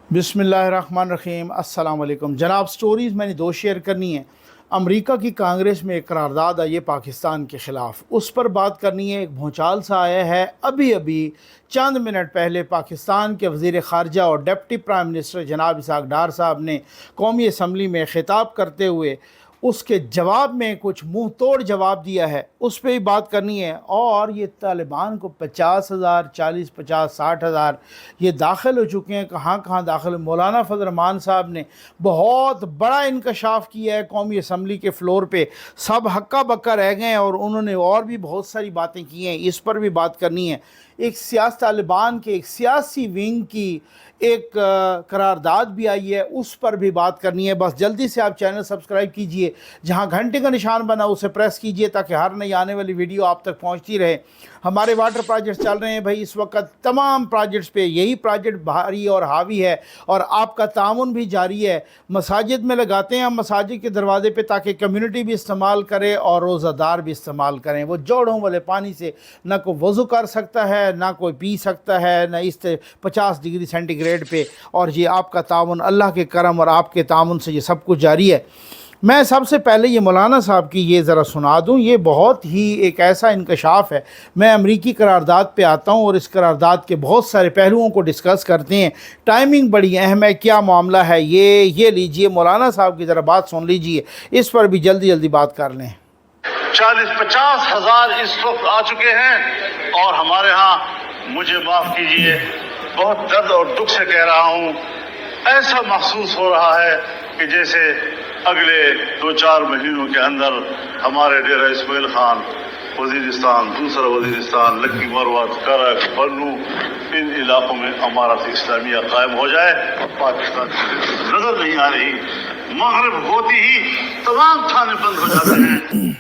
बिस्मिल्लाहिर्रहमानिर्रहीम। अस्सलाम वालेकुम जनाब। स्टोरीज़ मैंने दो शेयर करनी है। अमेरिका की कांग्रेस में एक करारदाद आई है पाकिस्तान के ख़िलाफ़, उस पर बात करनी है। एक भूचाल सा आया है अभी अभी चंद मिनट पहले। पाकिस्तान के वज़ीर ख़ारजा और डिप्टी प्राइम मिनिस्टर जनाब इसहाक़ डार साहब ने कौमी असम्बली में ख़िताब करते हुए उसके जवाब में कुछ मुंह तोड़ जवाब दिया है, उस पर ही बात करनी है। और ये तालिबान को 50,000 40 50 60,000 ये दाखिल हो चुके हैं। कहाँ कहाँ दाखिल। मौलाना फजल रहमान साहब ने बहुत बड़ा इंकशाफ किया है कौमी असम्बली के फ्लोर पे, सब हक्का बक्का रह गए हैं। और उन्होंने और भी बहुत सारी बातें की हैं, इस पर भी बात करनी है। एक तालिबान के एक सियासी विंग की एक करारदाद भी आई है, उस पर भी बात करनी है। बस जल्दी से आप चैनल सब्सक्राइब कीजिए, जहां घंटे का निशान बना उसे प्रेस कीजिए ताकि हर नई आने वाली वीडियो आप तक पहुंचती रहे। हमारे वाटर प्रोजेक्ट्स चल रहे हैं भाई इस वक्त, तमाम प्रोजेक्ट्स पे यही प्रोजेक्ट भारी और हावी है और आपका ताउन भी जारी है। मसाजिद में लगाते हैं हम मसाजिद के दरवाजे पे ताकि कम्युनिटी भी इस्तेमाल करे और रोज़ादार भी इस्तेमाल करें। वो जोड़ों वाले पानी से ना कोई वज़ू कर सकता है, ना कोई पी सकता है, ना इस 50 डिग्री सेंटीग्रेड पे। और ये आपका ताउन, अल्लाह के करम और आपके ताउन से ये सब कुछ जारी है। मैं सबसे पहले ये मौलाना साहब की ये ज़रा सुना दूँ, ये बहुत ही एक ऐसा इंकशाफ है। मैं अमरीकी करारदाद पे आता हूँ और इस करारदाद के बहुत सारे पहलुओं को डिस्कस करते हैं। टाइमिंग बड़ी अहम है, क्या मामला है ये लीजिए मौलाना साहब की ज़रा बात सुन लीजिए, इस पर भी जल्दी जल्दी बात कर लें। 40-50 हज़ार इस वक्त आ चुके हैं और हमारे यहाँ, मुझे माफ़ कीजिए, बहुत दर्द और दुख से कह रहा हूँ, ऐसा महसूस हो रहा है कि जैसे अगले 2-4 महीनों के अंदर हमारे डेरा इस्माइल खान, वजीरिस्तान, दूसरा वजीरिस्तान, लक्की मरवत, करक, बन्नू, इन इलाकों में अमारत इस्लामिया कायम हो जाए। पाकिस्तान नजर नहीं आ रही, मगरिब होती ही तमाम थाने बंद हो जाते हैं।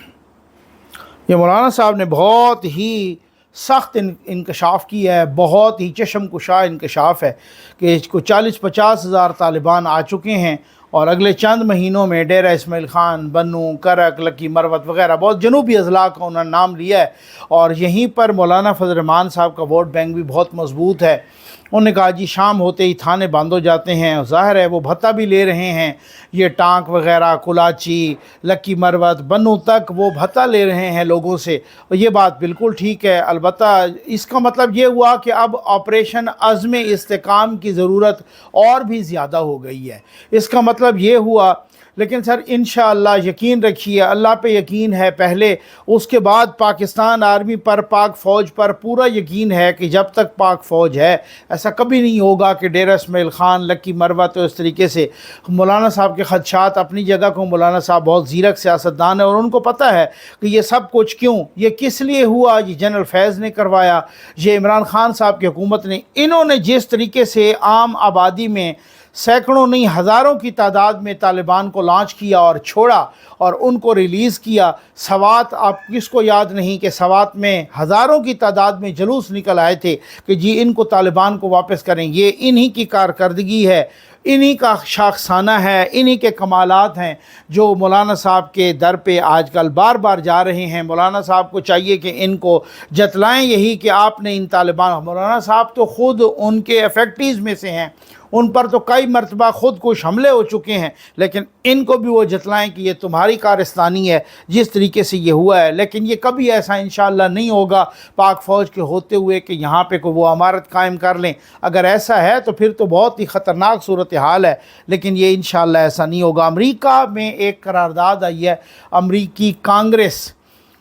ये मौलाना साहब ने बहुत ही सख्त इंकशाफ किया है, बहुत ही चशम कुशा इंकशाफ है कि इसको 40-50 हज़ार तालिबान आ चुके हैं और अगले चंद महीनों में डेरा इस्माइल खान, बन्नू, करक, लकी मरवत वगैरह बहुत जनूबी अजला का उन्होंने नाम लिया है। और यहीं पर मौलाना फजल रहमान साहब का वोट बैंक भी बहुत मजबूत है। उन्होंने कहा जी शाम होते ही थाने बंद हो जाते हैं, ज़ाहिर है वो भत्ता भी ले रहे हैं, ये टांक वगैरह, कुलाची, लक्की मरवत, बन्नू तक वो भत्ता ले रहे हैं लोगों से। और ये बात बिल्कुल ठीक है। अलबत्ता इसका मतलब ये हुआ कि अब ऑपरेशन अज़्म इस्तेकाम की ज़रूरत और भी ज़्यादा हो गई है। इसका मतलब ये हुआ, लेकिन सर इंशाअल्लाह यकीन रखिए, अल्लाह पे यकीन है पहले, उसके बाद पाकिस्तान आर्मी पर, पाक फ़ौज पर पूरा यकीन है कि जब तक पाक फ़ौज है ऐसा कभी नहीं होगा कि डेरा इस्माइल खान, लक्की मरवत तो इस तरीके से। मौलाना साहब के खदशात अपनी जगह को, मौलाना साहब बहुत ज़ीरक सियासतदान है और उनको पता है कि ये सब कुछ क्यों, ये किस लिए हुआ। ये जनरल फैज़ ने करवाया, ये इमरान खान साहब की हुकूमत ने, इन्होंने जिस तरीके से आम आबादी में सैकड़ों नहीं हज़ारों की तादाद में तालिबान को लॉन्च किया और छोड़ा और उनको रिलीज़ किया। सवात, आप किसको याद नहीं कि सवात में हज़ारों की तादाद में जुलूस निकल आए थे कि जी इनको तालिबान को वापस करें। ये इन्हीं की कारकर्दगी है, इन्हीं का शाखसाना है, इन्हीं के कमालात हैं जो मौलाना साहब के दर पे आजकल बार बार जा रहे हैं। मौलाना साहब को चाहिए कि इनको जतलाएं यही कि आपने इन तालिबान, मौलाना साहब तो ख़ुद उनके अफेक्टीज़ में से हैं, उन पर तो कई मरतबा ख़ुद कुछ हमले हो चुके हैं, लेकिन इनको भी वो जतलाएं कि ये तुम्हारी कारस्तानी है जिस तरीके से ये हुआ है। लेकिन ये कभी ऐसा इंशाअल्लाह नहीं होगा पाक फ़ौज के होते हुए कि यहाँ पे को वो अमारत कायम कर लें। अगर ऐसा है तो फिर तो बहुत ही ख़तरनाक सूरत हाल है, लेकिन ये इंशाअल्लाह ऐसा नहीं होगा। अमरीका में एक करारदाद आई है, अमरीकी कांग्रेस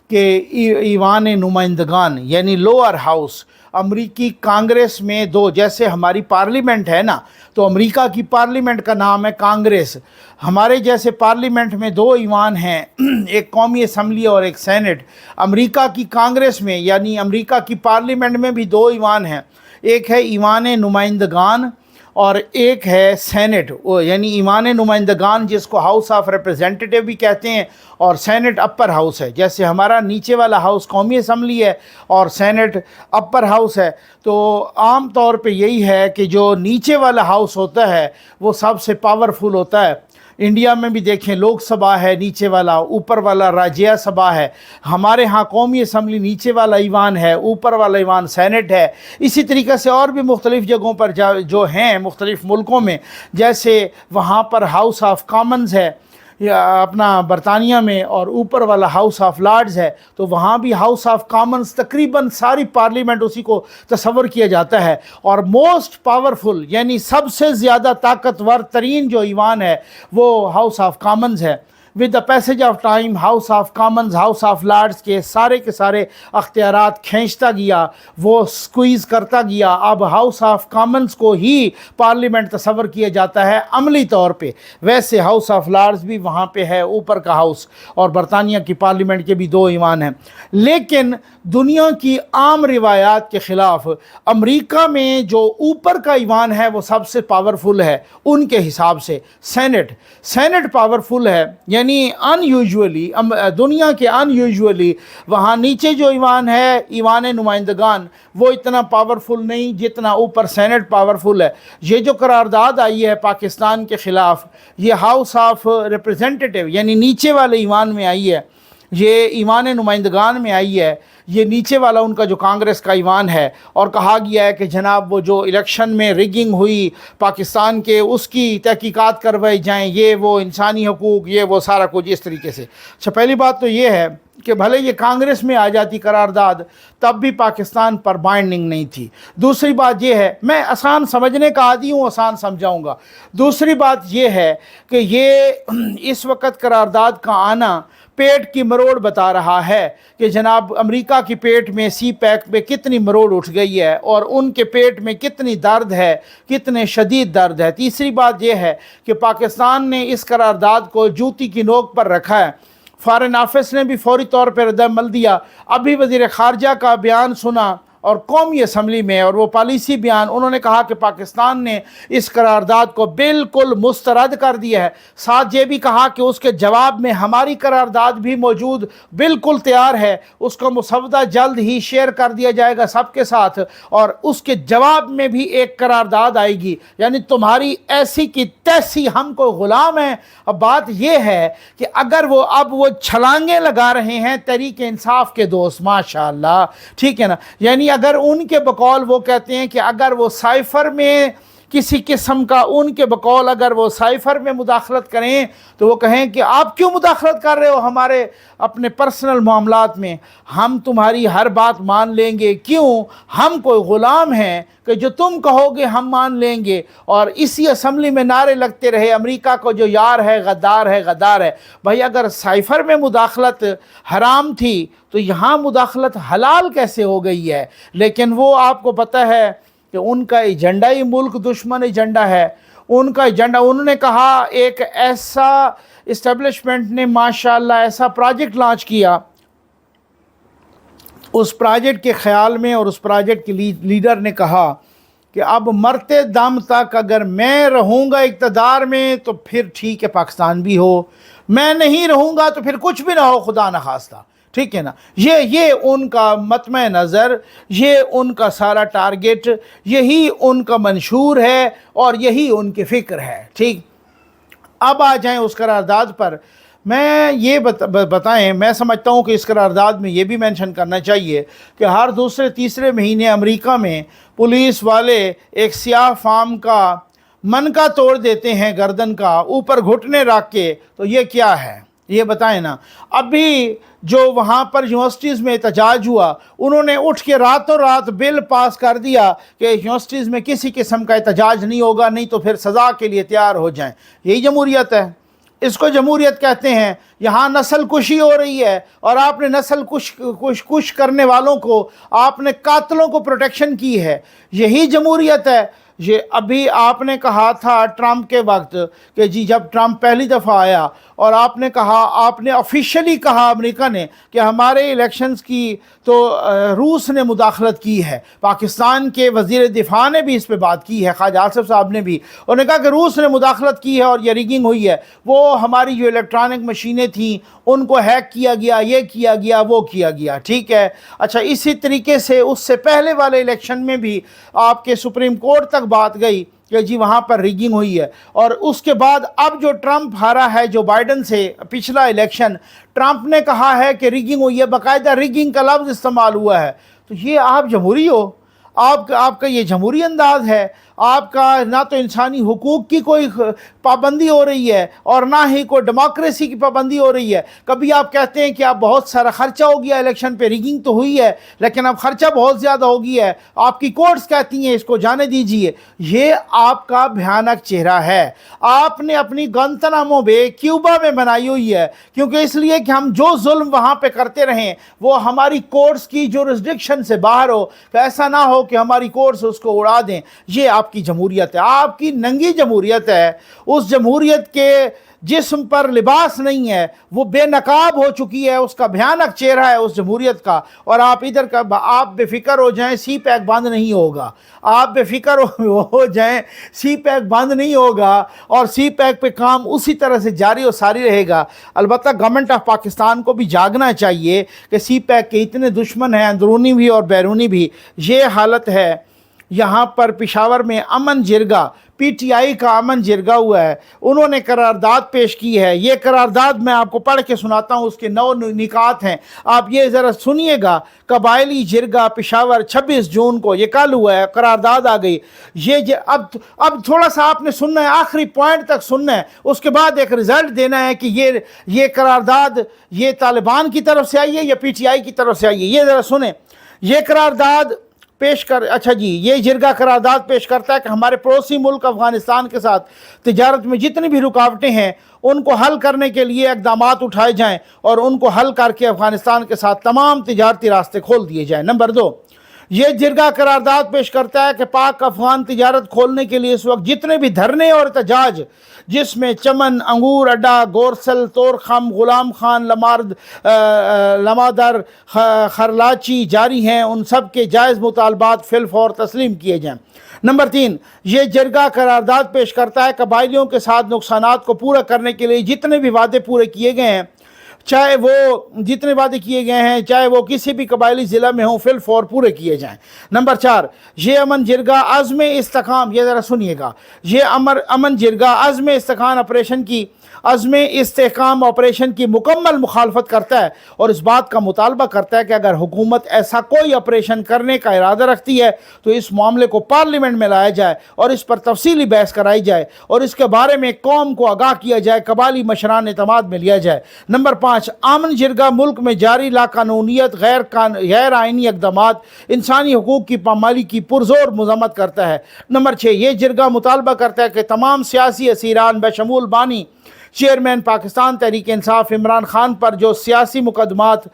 के ईवान नुमाइंदगान यानी लोअर हाउस, अमरीकी कांग्रेस में दो, जैसे हमारी पार्लियामेंट है ना, तो अमेरिका की पार्लियामेंट का नाम है कांग्रेस। हमारे जैसे पार्लियामेंट में दो ईवान हैं, एक कौमी असम्बली और एक सेनेट। अमेरिका की कांग्रेस में यानी अमेरिका की पार्लियामेंट में भी दो ईवान हैं, एक है ईवान नुमाइंदगान और एक है सेनेट, यानी ईवान नुमाइंदगान जिसको हाउस ऑफ रिप्रेजेंटेटिव भी कहते हैं और सेनेट अपर हाउस है। जैसे हमारा नीचे वाला हाउस कौमी असम्बली है और सेनेट अपर हाउस है, तो आम तौर पे यही है कि जो नीचे वाला हाउस होता है वो सबसे पावरफुल होता है, इंडिया में भी देखें लोक सभा है नीचे वाला, ऊपर वाला राज्य सभा है। हमारे यहाँ कौमी असम्बली नीचे वाला ईवान है, ऊपर वाला ईवान सेनेट है। इसी तरीक़े से और भी मुख्तलिफ़ जगहों पर जो हैं मुख्तलिफ़ मुल्कों में, जैसे वहाँ पर हाउस ऑफ कॉमन्स है या अपना बरतानिया में, और ऊपर वाला हाउस ऑफ लॉर्ड्स है, तो वहाँ भी हाउस ऑफ कॉमन्स तकरीबन सारी पार्लियामेंट उसी को तस्वर किया जाता है। और मोस्ट पावरफुल यानी सबसे ज़्यादा ताकतवर तरीन जो ईवान है वो हाउस ऑफ कॉमन्स है। With the passage of time House of Commons House of Lords के सारे अख्तियारात खींचता गया, वो स्क्वीज़ करता गया। अब हाउस ऑफ कॉमन्स को ही पार्लियामेंट तस्वर किया जाता है अमली तौर पे। वैसे हाउस ऑफ लॉर्ड्स भी वहाँ पे है, ऊपर का हाउस, और बरतानिया की पार्लियामेंट के भी 2 ईवान हैं। लेकिन दुनिया की आम रिवायात के ख़िलाफ़ अमेरिका में जो ऊपर का ईवान है वो सबसे पावरफुल है उनके हिसाब से। सेनेट पावरफुल है, यानी अनयूजुअली दुनिया के अनयूजुअली वहाँ नीचे जो ईवान है ईवान नुमाइंदगान वो इतना पावरफुल नहीं जितना ऊपर सेनेट पावरफुल है। ये जो करारदाद आई है पाकिस्तान के ख़िलाफ़, ये हाउस ऑफ रिप्रेजेंटेटिव यानी नीचे वाले ईवान में आई है, ये ईवान नुमाइंदगान में आई है, ये नीचे वाला उनका जो कांग्रेस का ईवान है। और कहा गया है कि जनाब वो जो इलेक्शन में रिगिंग हुई पाकिस्तान के उसकी तहकीकात करवाई जाएं, ये वो इंसानी हकूक़, ये वो सारा कुछ इस तरीके से। अच्छा, पहली बात तो ये है कि भले ये कांग्रेस में आ जाती करारदाद तब भी पाकिस्तान पर बाइंडिंग नहीं थी। दूसरी बात ये है, मैं आसान समझने का आदी हूँ, आसान समझाऊँगा। दूसरी बात ये है कि ये इस वक्त करारदाद का आना पेट की मरोड़ बता रहा है कि जनाब अमेरिका की पेट में सी पैक में कितनी मरोड़ उठ गई है और उनके पेट में कितनी दर्द है, कितने शदीद दर्द है। तीसरी बात यह है कि पाकिस्तान ने इस करारदाद को जूती की नोक पर रखा है। फॉरेन ऑफिस ने भी फौरी तौर पर रद्द-ए-अमल दिया। अभी वज़ीर ख़ारजा का बयान सुना और कौमी असम्बली में, और वो पॉलिसी बयान, उन्होंने कहा कि पाकिस्तान ने इस करारदाद को बिल्कुल मुस्तरद कर दिया है। साथ ये भी कहा कि उसके जवाब में हमारी करारदाद भी मौजूद बिल्कुल तैयार है, उसका मुसवदा जल्द ही शेयर कर दिया जाएगा सबके साथ, और उसके जवाब में भी एक करारदाद आएगी। यानी तुम्हारी ऐसी की तैसी हमको ग़ुलाम है। अब बात यह है कि अगर वो अब वो छलांगे लगा रहे हैं तहरीक इंसाफ के दोस्त, माशाअल्लाह, ठीक है ना, यानी अगर उनके बकौल वो कहते हैं कि अगर वो साइफ़र में किसी किस्म का, उनके बकौल अगर वो साइफ़र में मुदाखलत करें तो वो कहें कि आप क्यों मुदाखलत कर रहे हो हमारे अपने पर्सनल मामलात में, हम तुम्हारी हर बात मान लेंगे, क्यों, हम कोई ग़ुलाम हैं कि जो तुम कहोगे हम मान लेंगे। और इसी असम्बली में नारे लगते रहे अमेरिका को जो यार है गद्दार है, गद्दार है। भाई अगर साइफ़र में मुदाखलत हराम थी तो यहाँ मुदाखलत हलाल कैसे हो गई है। लेकिन वो आपको पता है कि उनका एजेंडा ही मुल्क दुश्मन एजेंडा है। उनका एजेंडा, उन्होंने कहा एक ऐसा इस्टेब्लिशमेंट ने माशाअल्लाह ऐसा प्रोजेक्ट लॉन्च किया, उस प्रोजेक्ट के ख़याल में और उस प्रोजेक्ट के लीडर ने कहा कि अब मरते दम तक अगर मैं रहूँगा इक़्तिदार में तो फिर ठीक है पाकिस्तान भी हो, मैं नहीं रहूँगा तो फिर कुछ भी ना हो, खुदा न खास्ता, ठीक है ना। ये उनका मतमे नज़र, ये उनका सारा टारगेट, यही उनका मंशूर है और यही उनकी फ़िक्र है, ठीक। अब आ जाएं उस करारदाद पर। मैं ये बताएं, मैं समझता हूँ कि इस करारदाद में ये भी मेंशन करना चाहिए कि हर दूसरे तीसरे महीने अमेरिका में पुलिस वाले एक सियाह फार्म का मनका तोड़ देते हैं, गर्दन का ऊपर घुटने रख के। तो ये क्या है, ये बताएं ना। अभी जो वहाँ पर यूनिवर्सिटीज़ में एहतजाज हुआ, उन्होंने उठ के रातों रात बिल पास कर दिया कि यूनिवर्सिटीज़ में किसी किस्म का एहतजाज नहीं होगा, नहीं तो फिर सज़ा के लिए तैयार हो जाएं। यही जमहूरियत है, इसको जमहूरियत कहते हैं। यहाँ नस्ल कुशी हो रही है और आपने नस्ल कुश करने वालों को, आपने कातलों को प्रोटेक्शन की है, यही जमहूरियत है। ये अभी आपने कहा था ट्रंप के वक्त कि जी जब ट्रंप पहली दफ़ा आया और आपने कहा, आपने ऑफिशियली कहा अमेरिका ने कि हमारे इलेक्शंस की तो रूस ने मुदाखलत की है। पाकिस्तान के वज़ीर दिफा ने भी इस पे बात की है, ख्वाजा आसिफ साहब ने भी, उन्होंने कहा कि रूस ने मुदाखलत की है और ये रिगिंग हुई है। वो हमारी जो इलेक्ट्रॉनिक मशीनें थी उनको हैक किया गया, ये किया गया, वो किया गया, ठीक है। अच्छा, इसी तरीके से उससे पहले वाले इलेक्शन में भी आपके सुप्रीम कोर्ट तक बात गई کہ جی وہاں پر ریگنگ ہوئی ہے، اور اس کے بعد اب جو ٹرمپ ہارا ہے جو بائیڈن سے پچھلا الیکشن، ٹرمپ نے کہا ہے کہ ریگنگ ہوئی ہے، باقاعدہ ریگنگ کا لفظ استعمال ہوا ہے۔ تو یہ آپ جمہوری ہو؟ آپ کا یہ جمہوری انداز ہے؟ آپ کا نہ تو انسانی حقوق کی کوئی پابندی ہو رہی ہے اور نہ ہی کوئی ڈیموکریسی کی پابندی ہو رہی ہے۔ کبھی آپ کہتے ہیں کہ اب بہت سارا خرچہ ہو گیا الیکشن پہ، ریگنگ تو ہوئی ہے لیکن اب خرچہ بہت زیادہ ہو گیا ہے، آپ کی کورٹس کہتی ہیں اس کو جانے دیجئے۔ یہ آپ کا بھیانک چہرہ ہے۔ آپ نے اپنی گوانتانامو بے کیوبا میں بنائی ہوئی ہے، کیونکہ اس لیے کہ ہم جو ظلم وہاں پہ کرتے رہیں وہ ہماری کورٹس کی جورسڈکشن سے باہر ہو، کہ ایسا نہ ہو کہ ہماری کورٹس اس کو اڑا دیں۔ یہ آپ کی جمہوریت ہے، آپ کی ننگی جمہوریت ہے۔ اس جمہوریت کے جسم پر لباس نہیں ہے، وہ بے نقاب ہو چکی ہے، اس کا بھیانک چہرہ ہے اس جمہوریت کا۔ اور آپ ادھر کا آپ بے فکر ہو جائیں، سی پیک بند نہیں ہوگا۔ آپ بے فکر ہو جائیں، سی پیک بند نہیں ہوگا، اور سی پیک پہ کام اسی طرح سے جاری و ساری رہے گا۔ البتہ گورنمنٹ آف پاکستان کو بھی جاگنا چاہیے کہ سی پیک کے اتنے دشمن ہیں، اندرونی بھی اور بیرونی بھی۔ یہ حالت ہے یہاں پر پشاور میں امن جرگہ، پی ٹی آئی کا امن جرگہ ہوا ہے، انہوں نے قرارداد پیش کی ہے۔ یہ قرارداد میں آپ کو پڑھ کے سناتا ہوں، اس کے 9 نکات ہیں، آپ یہ ذرا سنیے گا۔ قبائلی جرگہ پشاور 26 جون کو، یہ کل ہوا ہے، قرارداد آ گئی۔ اب تھوڑا سا آپ نے سننا ہے، آخری پوائنٹ تک سننا ہے، اس کے بعد ایک رزلٹ دینا ہے کہ یہ قرارداد یہ طالبان کی طرف سے آئی ہے یا پی ٹی آئی کی طرف سے آئی ہے۔ یہ ذرا سنیں، یہ قرارداد اچھا جی، یہ جرگہ قرارداد پیش کرتا ہے کہ ہمارے پڑوسی ملک افغانستان کے ساتھ تجارت میں جتنی بھی رکاوٹیں ہیں ان کو حل کرنے کے لیے اقدامات اٹھائے جائیں، اور ان کو حل کر کے افغانستان کے ساتھ تمام تجارتی راستے کھول دیے جائیں۔ نمبر 2، یہ جرگہ قرارداد پیش کرتا ہے کہ پاک افغان تجارت کھولنے کے لیے اس وقت جتنے بھی دھرنے اور احتجاج، جس میں چمن، انگور اڈا، گورسل، تورخم، غلام خان، لمادر، خرلاچی جاری ہیں، ان سب کے جائز مطالبات فی الفور تسلیم کیے جائیں۔ نمبر 3، یہ جرگہ قرارداد پیش کرتا ہے قبائلیوں کے ساتھ نقصانات کو پورا کرنے کے لیے جتنے بھی وعدے پورے کیے گئے ہیں، چاہے وہ کسی بھی قبائلی ضلع میں ہوں، فی الفور پورے کیے جائیں۔ نمبر 4، یہ امن جرگہ عزم استحکام، یہ ذرا سنیے گا، یہ امن جرگہ عزم استحکام آپریشن کی مکمل مخالفت کرتا ہے، اور اس بات کا مطالبہ کرتا ہے کہ اگر حکومت ایسا کوئی آپریشن کرنے کا ارادہ رکھتی ہے تو اس معاملے کو پارلیمنٹ میں لایا جائے اور اس پر تفصیلی بحث کرائی جائے، اور اس کے بارے میں قوم کو آگاہ کیا جائے، قبائلی مشران اعتماد میں لیا جائے۔ نمبر 5، امن جرگہ ملک میں جاری لاقانونیت، غیر آئینی اقدامات، انسانی حقوق کی پامالی کی پرزور مذمت کرتا ہے۔ نمبر 6، یہ جرگہ مطالبہ کرتا ہے کہ تمام سیاسی اسیران بشمول بانی چیئرمین پاکستان تحریک انصاف عمران خان پر جو سیاسی مقدمات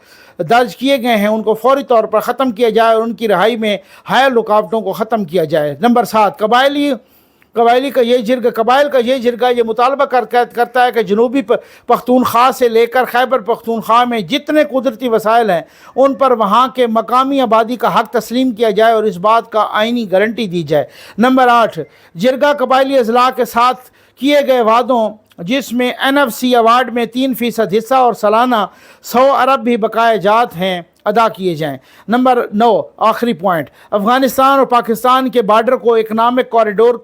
درج کیے گئے ہیں ان کو فوری طور پر ختم کیا جائے اور ان کی رہائی میں حائل رکاوٹوں کو ختم کیا جائے۔ نمبر 7، قبائل کا یہ جرگہ یہ مطالبہ کرتا ہے کہ جنوبی پختونخوا سے لے کر خیبر پختونخوا میں جتنے قدرتی وسائل ہیں ان پر وہاں کے مقامی آبادی کا حق تسلیم کیا جائے اور اس بات کا آئینی گارنٹی دی جائے۔ نمبر 8، جرگہ قبائلی اضلاع کے ساتھ کیے گئے وعدوں، جس میں NFC ایوارڈ میں 3% حصہ اور سالانہ 100 ارب بھی بقائے جات ہیں، ادا کیے جائیں۔ نمبر 9، آخری پوائنٹ، افغانستان اور پاکستان کے بارڈر کو اکنامک کوریڈور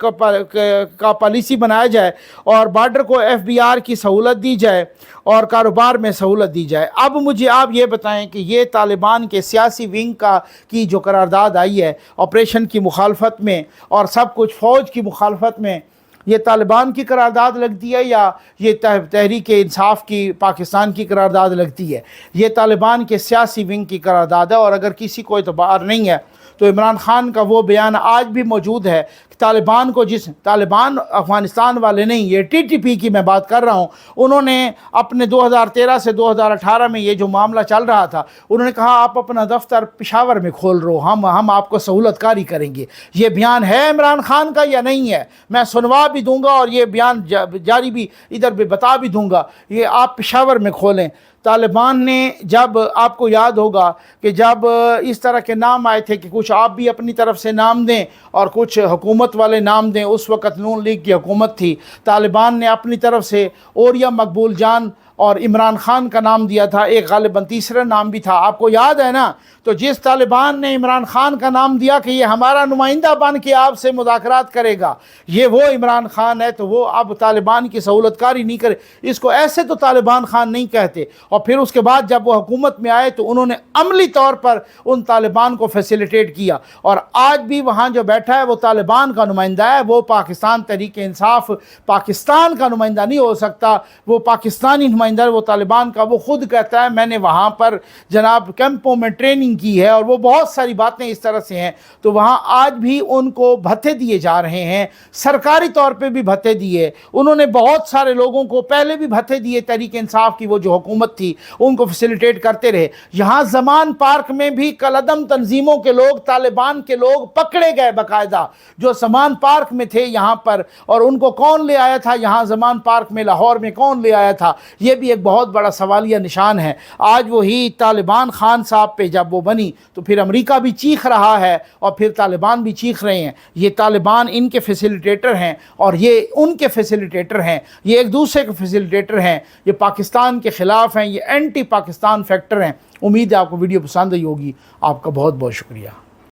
کا پالیسی بنایا جائے اور بارڈر کو FBR کی سہولت دی جائے اور کاروبار میں سہولت دی جائے۔ اب مجھے آپ یہ بتائیں کہ یہ طالبان کے سیاسی ونگ کی جو قرارداد آئی ہے آپریشن کی مخالفت میں اور سب کچھ فوج کی مخالفت میں، یہ طالبان کی قرارداد لگتی ہے یا یہ تحریک انصاف کی پاکستان کی قرارداد لگتی ہے؟ یہ طالبان کے سیاسی ونگ کی قرارداد ہے، اور اگر کسی کو اعتبار نہیں ہے تو عمران خان کا وہ بیان آج بھی موجود ہے کہ طالبان افغانستان والے نہیں، یہ TTP کی میں بات کر رہا ہوں، انہوں نے اپنے 2013 سے 2018 میں یہ جو معاملہ چل رہا تھا انہوں نے کہا آپ اپنا دفتر پشاور میں کھول رہو، ہم آپ کو سہولت کاری کریں گے۔ یہ بیان ہے عمران خان کا یا نہیں ہے؟ میں سنوا بھی دوں گا اور یہ بیان جاری بھی ادھر بھی بتا بھی دوں گا، یہ آپ پشاور میں کھولیں۔ طالبان نے جب آپ کو یاد ہوگا کہ جب اس طرح کے نام آئے تھے کہ کچھ آپ بھی اپنی طرف سے نام دیں اور کچھ حکومت والے نام دیں، اس وقت نون لیگ کی حکومت تھی، طالبان نے اپنی طرف سے اوریا مقبول جان اور عمران خان کا نام دیا تھا، ایک غالباً تیسرا نام بھی تھا، آپ کو یاد ہے نا؟ تو جس طالبان نے عمران خان کا نام دیا کہ یہ ہمارا نمائندہ بن کے آپ سے مذاکرات کرے گا، یہ وہ عمران خان ہے، تو وہ اب طالبان کی سہولت کاری نہیں کرے، اس کو ایسے تو طالبان خان نہیں کہتے۔ اور پھر اس کے بعد جب وہ حکومت میں آئے تو انہوں نے عملی طور پر ان طالبان کو فیسیلیٹیٹ کیا، اور آج بھی وہاں جو بیٹھا ہے وہ طالبان کا نمائندہ ہے، وہ پاکستان تحریک انصاف پاکستان کا نمائندہ نہیں ہو سکتا، وہ پاکستانی نمائندہ ہے، وہ طالبان کا۔ وہ خود کہتا ہے میں نے وہاں پر جناب کیمپوں میں ٹریننگ کی ہے، اور وہ بہت ساری باتیں اس طرح سے ہیں۔ تو وہاں آج بھی ان کو بھتے دیے جا رہے ہیں، سرکاری طور پہ بھی بھتے دیے، انہوں نے بہت سارے لوگوں کو پہلے بھی بھتے دیے، تحریک انصاف کی وہ جو حکومت تھی ان کو فیسیلیٹیٹ کرتے رہے۔ یہاں زمان پارک میں بھی کالعدم تنظیموں کے لوگ، طالبان کے لوگ پکڑے گئے باقاعدہ، جو زمان پارک میں تھے یہاں پر، اور ان کو کون لے آیا تھا یہاں زمان پارک میں لاہور میں، کون لے آیا تھا؟ یہ بھی ایک بہت بڑا سوالیہ نشان ہے۔ آج وہی طالبان خان صاحب پہ جب وہ بنی تو پھر امریکہ بھی چیخ رہا ہے اور پھر طالبان بھی چیخ رہے ہیں۔ یہ طالبان ان کے فیسیلیٹیٹر ہیں اور یہ ان کے فیسیلیٹیٹر ہیں، یہ ایک دوسرے کے فیسیلیٹیٹر ہیں، یہ پاکستان کے خلاف ہیں، یہ اینٹی پاکستان فیکٹر ہیں۔ امید ہے آپ کو ویڈیو پسند آئی ہوگی۔ آپ کا بہت بہت شکریہ۔